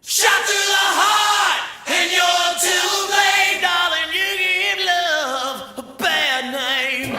Shot through the heart, and you're to blame, darling. You give love a bad name.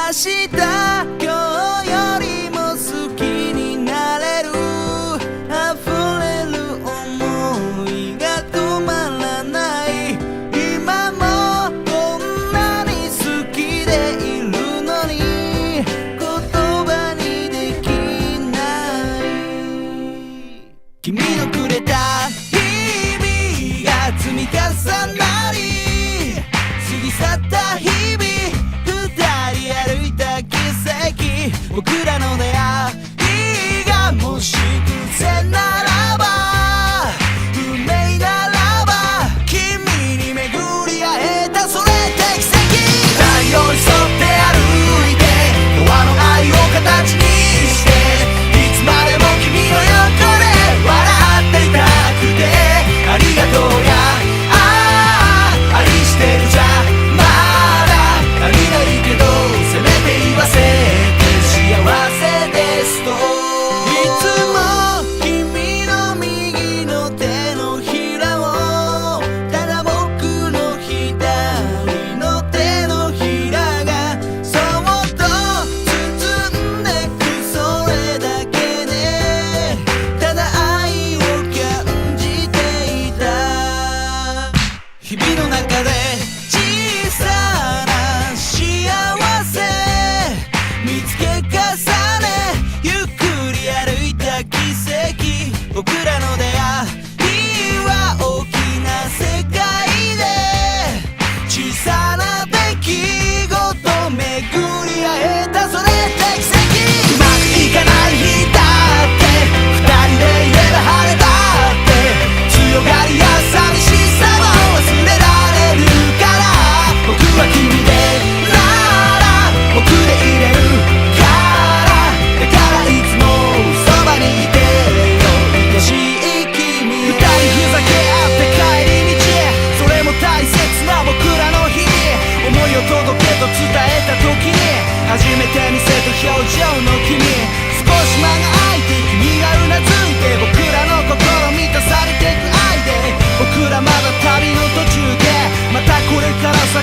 明日今日よりも好きになれる溢れる想いが止まらない今もこんなに好きでいるのに言葉にできない君のくれた日々が積み重なり過ぎ去った日々歩いた季節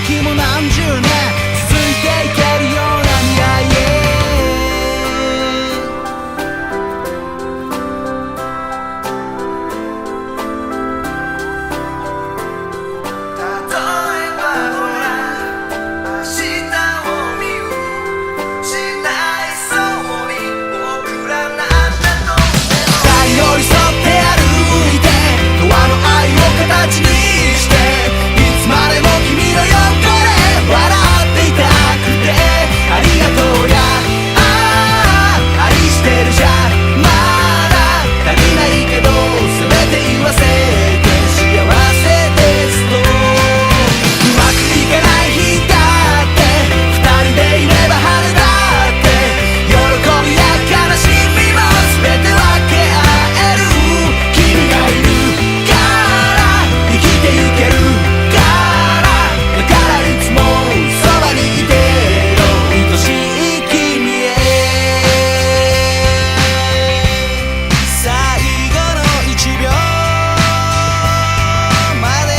先も何十年続いていけるような未来へ形にしていつまでも君の横で笑っていたくてありがとうや愛してるじゃまだ足りないけど全て言わせて幸せですとうまくいかない日だって二人でいれば春だって喜びや悲しみも全て分け合える君がいる生きてゆけるからだからいつもそばにいてよ愛しい君へ最後の1秒まで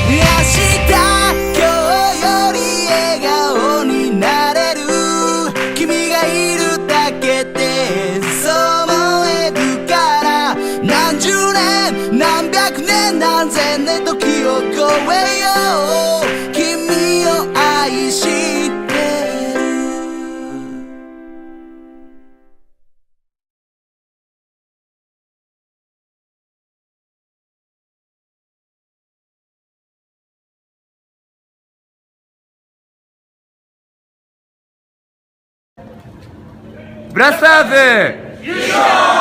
明日今日より笑顔になれる君がいるだけでそう思えるから何十年何百年何千年時を超えよう君を愛してるブラスターズ優勝